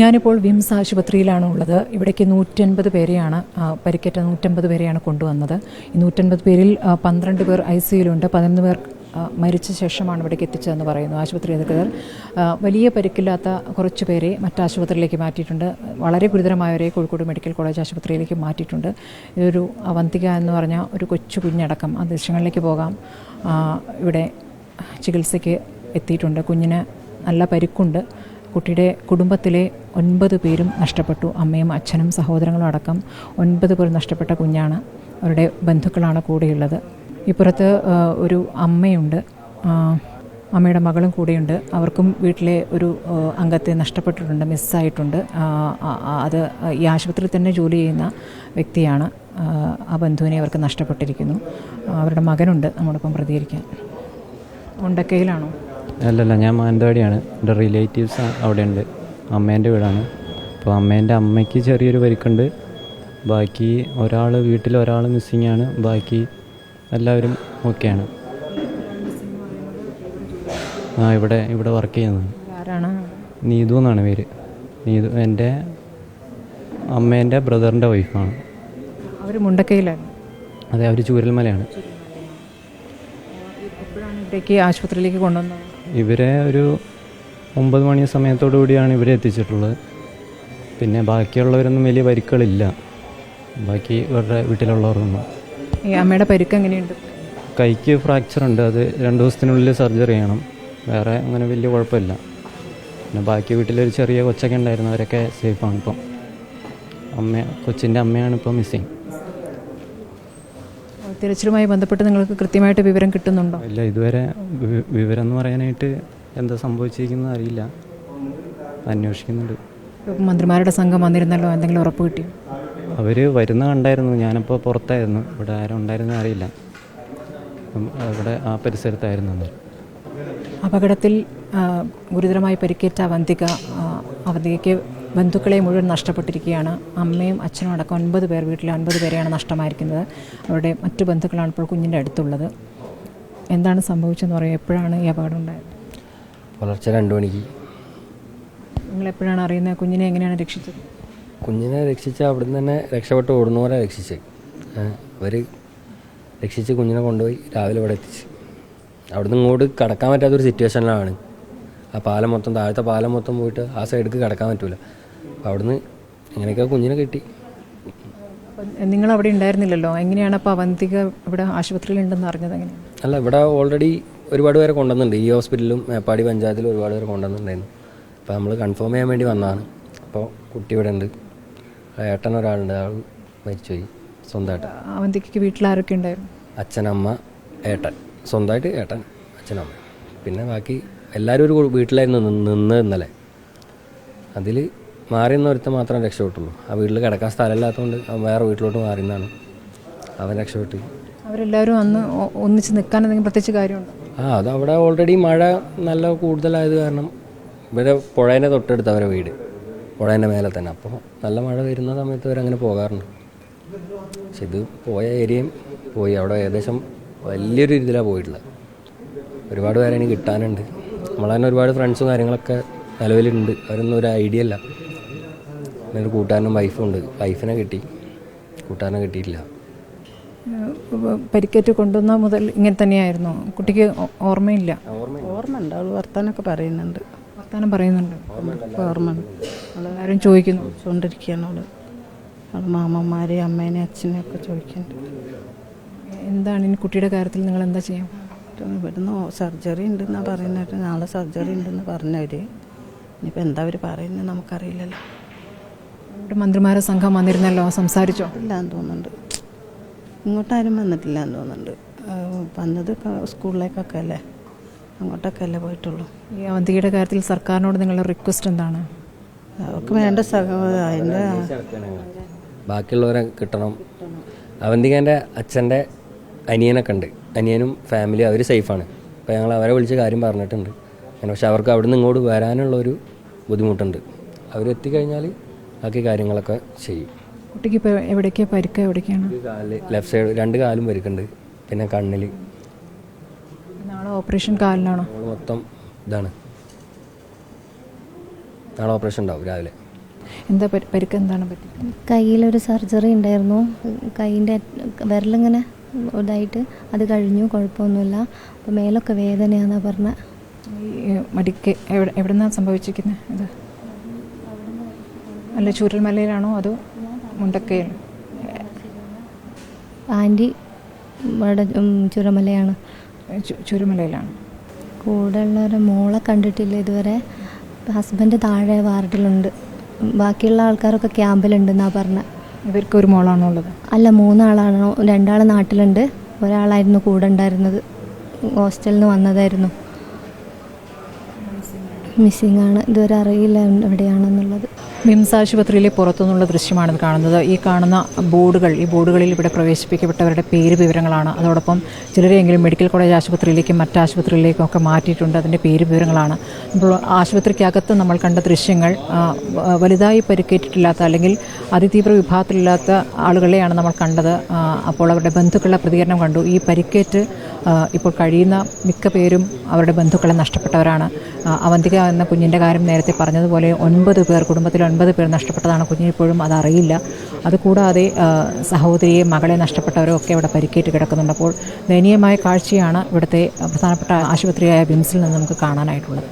ഞാനിപ്പോൾ വിംസ് ആശുപത്രിയിലാണ് ഉള്ളത്. ഇവിടേക്ക് 150 പേരെയാണ് പരിക്കേറ്റ 150 പേരെയാണ് കൊണ്ടുവന്നത്. ഈ 150 പേരിൽ 12 പേർ ICUയിലുണ്ട്, 11 പേർ മരിച്ച ശേഷമാണ് ഇവിടേക്ക് എത്തിച്ചതെന്ന് പറയുന്നു ആശുപത്രി അധികൃതർ. വലിയ പരിക്കില്ലാത്ത കുറച്ച് പേരെ മറ്റാശുപത്രിയിലേക്ക് മാറ്റിയിട്ടുണ്ട്. വളരെ ഗുരുതരമായവരെ കോഴിക്കോട് മെഡിക്കൽ കോളേജ് ആശുപത്രിയിലേക്ക് മാറ്റിയിട്ടുണ്ട്. ഇതൊരു അവന്തിക എന്ന് പറഞ്ഞ ഒരു കൊച്ചു കുഞ്ഞടക്കം ആ ദൃശ്യങ്ങളിലേക്ക് പോകാം. ഇവിടെ ചികിത്സയ്ക്ക് എത്തിയിട്ടുണ്ട്. കുഞ്ഞിന് നല്ല പരിക്കുണ്ട്. കുട്ടിയുടെ കുടുംബത്തിലെ 9 പേരും നഷ്ടപ്പെട്ടു. അമ്മയും അച്ഛനും സഹോദരങ്ങളും അടക്കം 9 പേർ നഷ്ടപ്പെട്ട കുഞ്ഞാണ്. അവരുടെ ബന്ധുക്കളാണ് കൂടെയുള്ളത്. ഇപ്പുറത്ത് ഒരു അമ്മയുണ്ട്, അമ്മയുടെ മകളും കൂടെയുണ്ട്. അവർക്കും വീട്ടിലെ ഒരു അംഗത്തെ നഷ്ടപ്പെട്ടിട്ടുണ്ട്, മിസ്സായിട്ടുണ്ട്. അത് ഈ ആശുപത്രിയിൽ തന്നെ ജോലി ചെയ്യുന്ന വ്യക്തിയാണ്. ആ ബന്ധുവിനെ അവർക്ക് നഷ്ടപ്പെട്ടിരിക്കുന്നു. അവരുടെ മകനുണ്ട് നമ്മോടൊപ്പം പ്രതികരിക്കാൻ. മുണ്ടക്കയിലാണോ? അല്ലല്ല, ഞാൻ മാനന്തവാടിയാണ്. എൻ്റെ റിലേറ്റീവ്സ് അവിടെയുണ്ട്. അമ്മേൻ്റെ വീടാണ്. അപ്പോൾ അമ്മയ്ക്ക് ചെറിയൊരു പരിക്കുണ്ട്. ബാക്കി വീട്ടിൽ ഒരാൾ മിസ്സിങ് ആണ്. ബാക്കി എല്ലാവരും ഓക്കെയാണ്. ഇവിടെ വർക്ക് ചെയ്യുന്നത്. ആരാണ്? നീതു എന്നാണ് പേര്. നീതു എൻ്റെ അമ്മേൻ്റെ ബ്രദറിൻ്റെ വൈഫാണ്. അവർ മുണ്ടക്കയിലാണ്? അതെ, അവർ ചൂരൽമലയാണ്. ഇവിടേക്ക് ആശുപത്രിയിലേക്ക് കൊണ്ടുവന്നത് ഇവരെ ഒരു 9 മണി സമയത്തോടു കൂടിയാണ് ഇവരെ എത്തിച്ചിട്ടുള്ളത്. പിന്നെ ബാക്കിയുള്ളവരൊന്നും വലിയ പരിക്കുകളില്ല. ബാക്കി ഇവരുടെ വീട്ടിലുള്ളവർക്കൊന്നും. ഈ അമ്മയുടെ പരിക്ക് എങ്ങനെയുണ്ട്? കൈക്ക് ഫ്രാക്ചറുണ്ട്. അത് 2 ദിവസത്തിനുള്ളിൽ സർജറി ചെയ്യണം. വേറെ അങ്ങനെ വലിയ കുഴപ്പമില്ല. പിന്നെ ബാക്കി വീട്ടിലൊരു ചെറിയ കൊച്ചൊക്കെ ഉണ്ടായിരുന്നു. അവരൊക്കെ സേഫാണ്. ഇപ്പം കൊച്ചിൻ്റെ അമ്മയാണ് ഇപ്പോൾ മിസ്സിങ്. തിരച്ചിലുമായി ബന്ധപ്പെട്ട് നിങ്ങൾക്ക് കൃത്യമായിട്ട് വിവരം കിട്ടുന്നുണ്ടോ? ഇല്ല, ഇതുവരെ വിവരം എന്ന് പറയാനായിട്ട് എന്താ സംഭവിച്ചിരിക്കുന്നത് അറിയില്ല. അന്വേഷിക്കുന്നുണ്ട്. മന്ത്രിമാരുടെ സംഘം വന്നിരുന്നല്ലോ, എന്തെങ്കിലും ഉറപ്പ് കിട്ടിയോ? അവർ വരുന്ന കണ്ടായിരുന്നു. ഞാനിപ്പോൾ പുറത്തായിരുന്നു. ഇവിടെ ആരും ഉണ്ടായിരുന്ന അറിയില്ല. ഇവിടെ ആ പരിസരത്തായിരുന്നു. അപകടത്തിൽ ഗുരുതരമായി പരിക്കേറ്റ അവന്തികയ്ക്ക് ബന്ധുക്കളെ മുഴുവൻ നഷ്ടപ്പെട്ടിരിക്കുകയാണ്. അമ്മയും അച്ഛനും അടക്കം 9 പേർ, വീട്ടിലെ 9 പേരെയാണ് നഷ്ടമായിരിക്കുന്നത്. അവരുടെ മറ്റു ബന്ധുക്കളാണ് ഇപ്പോൾ കുഞ്ഞിൻ്റെ അടുത്തുള്ളത്. എന്താണ് സംഭവിച്ചതെന്ന് പറയുക? എപ്പോഴാണ് ഈ അപകടം ഉണ്ടായത്? പുലർച്ചെ 2 മണിക്ക്. നിങ്ങൾ എപ്പോഴാണ് അറിയുന്നത്? കുഞ്ഞിനെ എങ്ങനെയാണ് രക്ഷിച്ചത്? കുഞ്ഞിനെ രക്ഷിച്ച് അവിടുന്ന് തന്നെ രക്ഷപ്പെട്ട് ഓടുന്നവരെ രക്ഷിച്ച് അവർ രക്ഷിച്ച് കുഞ്ഞിനെ കൊണ്ടുപോയി രാവിലെ ഇവിടെ എത്തിച്ച്. അവിടുന്ന് ഇങ്ങോട്ട് കടക്കാൻ പറ്റാത്തൊരു സിറ്റുവേഷനിലാണ്. ആ പാലം മൊത്തം, താഴത്തെ പാലം മൊത്തം പോയിട്ട് ആ സൈഡിലേക്ക് കടക്കാൻ പറ്റില്ല. അപ്പോൾ അവിടുന്ന് എങ്ങനെയൊക്കെ കുഞ്ഞിനെ കിട്ടി. നിങ്ങൾ അവിടെ ഉണ്ടായിരുന്നില്ലല്ലോ, എങ്ങനെയാണ് അപ്പോൾ അവന്തിക ഇവിടെ ആശുപത്രിയിൽ ഉണ്ടെന്ന് അറിഞ്ഞത്? എങ്ങനെയാണ്? അല്ല, ഇവിടെ ഓൾറെഡി ഒരുപാട് പേരെ കൊണ്ടുവന്നിട്ടുണ്ട്. ഈ ഹോസ്പിറ്റലിലും മേപ്പാടി പഞ്ചായത്തിലും ഒരുപാട് പേരെ കൊണ്ടുവന്നിട്ടുണ്ടായിരുന്നു. അപ്പോൾ നമ്മൾ കൺഫേം ചെയ്യാൻ വേണ്ടി വന്നതാണ്. അപ്പോൾ കുട്ടി ഇവിടെ ഉണ്ട്. ഏട്ടൻ ഒരാളുണ്ട്, ആൾ മരിച്ചുപോയി സ്വന്തമായിട്ട്. അവന്തിക്ക് വീട്ടിൽ ആരൊക്കെ ഉണ്ടായിരുന്നു? അച്ഛനമ്മ ഏട്ടൻ, സ്വന്തമായിട്ട് ഏട്ടൻ അച്ഛനമ്മ. പിന്നെ ബാക്കി എല്ലാവരും ഒരു വീട്ടിലായിരുന്നു നിന്ന് ഇന്നലെ. അതിൽ മാറി നിന്ന ഒരുത്തൻ മാത്രമേ രക്ഷപ്പെട്ടുള്ളൂ. ആ വീട്ടിൽ കിടക്കാൻ സ്ഥലമില്ലാത്തതുകൊണ്ട് അവൻ വേറെ വീട്ടിലോട്ട് മാറി നിന്നാണ് അവൻ രക്ഷപ്പെട്ട്. അവരെല്ലാവരും അന്ന് ഒന്നിച്ച് നിൽക്കാൻ എന്തെങ്കിലും പ്രത്യേകിച്ച് കാര്യമുണ്ടോ? അത് അവിടെ ഓൾറെഡി മഴ നല്ല കൂടുതലായത് കാരണം ഇവരെ പുഴേൻ്റെ തൊട്ടടുത്ത് അവരെ വീട്, പുഴേൻ്റെ മേലെ തന്നെ. അപ്പോൾ നല്ല മഴ വരുന്ന സമയത്ത് അവരങ്ങനെ പോകാറുണ്ട്. പക്ഷെ ഇത് പോയ ഏരിയയും പോയി. അവിടെ ഏകദേശം വലിയൊരു ഇതിലാണ് പോയിട്ടുള്ളത്. ഒരുപാട് പേരെ ഇനി കിട്ടാനുണ്ട്. നമ്മൾ തന്നെ ഒരുപാട് ഫ്രണ്ട്സും കാര്യങ്ങളൊക്കെ നിലവിലുണ്ട്. അവരൊന്നും ഒരു ഐഡിയ ഇല്ല. ഒരു കൂട്ടുകാരനും വൈഫും ഉണ്ട്. വൈഫിനെ കിട്ടി, കൂട്ടുകാരനെ കിട്ടിയിട്ടില്ല. പരിക്കേറ്റ് കൊണ്ടുവന്ന മുതൽ ഇങ്ങനെ തന്നെയായിരുന്നു? കുട്ടിക്ക് ഓർമ്മയില്ല? ഓർമ്മ ഉണ്ട്. അവൾ വർത്താനമൊക്കെ പറയുന്നുണ്ട്. വർത്താനം പറയുന്നുണ്ട്? ഓർമ്മ എല്ലാവരും ചോദിക്കുന്നു ചോണ്ടിരിക്കുകയാണ് അവൾ മാമന്മാരെ, അമ്മേനെ, അച്ഛനെ ഒക്കെ ചോദിക്കുന്നുണ്ട്. എന്താണ് ഇനി കുട്ടിയുടെ കാര്യത്തിൽ നിങ്ങൾ എന്താ ചെയ്യാം? ഇവിടുന്ന് സർജറി ഉണ്ടെന്നാണ് പറയുന്നത്. നാളെ സർജറി ഉണ്ടെന്ന് പറഞ്ഞവർ. ഇനിയിപ്പോൾ എന്താ അവർ പറയുന്നത് നമുക്കറിയില്ലല്ലോ. ഇവിടെ മന്ത്രിമാരെ സംഘം വന്നിരുന്നല്ലോ, സംസാരിച്ചോ? ഇല്ലാന്ന് തോന്നുന്നുണ്ട്. ഇങ്ങോട്ടാരും വന്നിട്ടില്ല എന്ന് തോന്നുന്നുണ്ട്. വന്നത് സ്കൂളിലേക്കൊക്കെ അല്ലേ, അങ്ങോട്ടൊക്കെ അല്ലേ പോയിട്ടുള്ളൂ. ഈ അവന്തികയുടെ കാര്യത്തിൽ സർക്കാരിനോട് നിങ്ങളുടെ റിക്വസ്റ്റ് എന്താണ്? അവർക്ക് വേണ്ട അതിൻ്റെ ബാക്കിയുള്ളവരെ കിട്ടണം. അവന്തികേൻ്റെ അച്ഛൻ്റെ അനിയനൊക്കെ ഉണ്ട്. അനിയനും ഫാമിലി അവർ സേഫാണ്. അപ്പോൾ ഞങ്ങൾ അവരെ വിളിച്ച് കാര്യം പറഞ്ഞിട്ടുണ്ട്. പക്ഷെ അവർക്ക് അവിടെ നിന്ന് ഇങ്ങോട്ട് വരാനുള്ളൊരു ബുദ്ധിമുട്ടുണ്ട്. അവരെത്തിക്കഴിഞ്ഞാൽ ബാക്കി കാര്യങ്ങളൊക്കെ ചെയ്യും. കുട്ടിക്ക് ഇപ്പോൾ എവിടേക്കാണ് പരിക്ക്? എവിടേക്കാണ്? ലെഫ്റ്റ് സൈഡ് 2 കാലും പരിക്കുണ്ട്. പിന്നെ കണ്ണിൽ. നാളെ ഓപ്പറേഷൻ കാലിനാണോ? മൊത്തം ഇതാണ്. നാളെ ഓപ്പറേഷൻ ഉണ്ടാവും രാവിലെ. എന്താ പരിക്ക് എന്താണ് പറ്റിയത്? കയ്യിലൊരു സർജറി ഉണ്ടായിരുന്നു. കൈയിൻ്റെ വിരലിങ്ങനെ ഇതായിട്ട് അത് കഴിഞ്ഞു, കുഴപ്പമൊന്നുമില്ല. അപ്പോൾ മേലൊക്കെ വേദനയാണെന്നാണ് പറഞ്ഞത്. ഈ മടിക്ക് എവിടെ നിന്നാണ് സംഭവിച്ചിരിക്കുന്നത്? ഇത് അല്ല ചൂരൽമലയിലാണോ അതോ മുണ്ടക്കയിൽ? ആൻറ്റി ഇവിടെ ചുരമലയാണ്. ചൂരൽമലയിലാണ്. കൂടെ ഉള്ളവരെ മോളെ കണ്ടിട്ടില്ല ഇതുവരെ. ഹസ്ബൻഡ് താഴെ വാർഡിലുണ്ട്. ബാക്കിയുള്ള ആൾക്കാരൊക്കെ ക്യാമ്പിലുണ്ടെന്നാണ് പറഞ്ഞത്. ഇവർക്ക് ഒരു മോളാണോ ഉള്ളത്? അല്ല, 3 ആളാണ്. 2 ആൾ നാട്ടിലുണ്ട്, ഒരാളായിരുന്നു കൂടെ ഉണ്ടായിരുന്നത്. ഹോസ്റ്റലിൽ നിന്ന് വന്നതായിരുന്നു. മിസ്സിംഗ് ആണ്. ഇതുവരെ അറിയില്ല എവിടെയാണെന്നുള്ളത്. മിംസ് ആശുപത്രിയിലെ പുറത്തുനിന്നുള്ള ദൃശ്യമാണിത് കാണുന്നത്. ഈ കാണുന്ന ഈ ബോർഡുകളിൽ ഇവിടെ പ്രവേശിപ്പിക്കപ്പെട്ടവരുടെ പേര് വിവരങ്ങളാണ്. അതോടൊപ്പം ചിലരെയെങ്കിലും മെഡിക്കൽ കോളേജ് ആശുപത്രിയിലേക്കും മറ്റ് ആശുപത്രിയിലേക്കും ഒക്കെ മാറ്റിയിട്ടുണ്ട്. അതിൻ്റെ പേര് വിവരങ്ങളാണ്. ഇപ്പോൾ ആശുപത്രിക്കകത്ത് നമ്മൾ കണ്ട ദൃശ്യങ്ങൾ വലുതായി പരിക്കേറ്റിട്ടില്ലാത്ത അല്ലെങ്കിൽ അതിതീവ്ര വിഭാഗത്തിലില്ലാത്ത ആളുകളെയാണ് നമ്മൾ കണ്ടത്. അപ്പോൾ അവരുടെ ബന്ധുക്കളുടെ പ്രതികരണം കണ്ടു. ഈ പരിക്കേറ്റ് ഇപ്പോൾ കഴിയുന്ന മിക്ക പേരും അവരുടെ ബന്ധുക്കളെ നഷ്ടപ്പെട്ടവരാണ്. അവന്തിക എന്ന കുഞ്ഞിൻ്റെ കാര്യം നേരത്തെ പറഞ്ഞതുപോലെ 9 പേർ, കുടുംബത്തിൽ 9 പേർ നഷ്ടപ്പെട്ടതാണ്. കുഞ്ഞിനിപ്പോഴും അതറിയില്ല. അതുകൂടാതെ സഹോദരിയെ, മകളെ നഷ്ടപ്പെട്ടവരും ഒക്കെ ഇവിടെ പരിക്കേറ്റ് കിടക്കുന്നുണ്ട്. അപ്പോൾ ദയനീയമായ കാഴ്ചയാണ് ഇവിടുത്തെ പ്രധാനപ്പെട്ട ആശുപത്രിയായ വിംസിൽ നിന്ന് നമുക്ക് കാണാനായിട്ടുള്ളത്.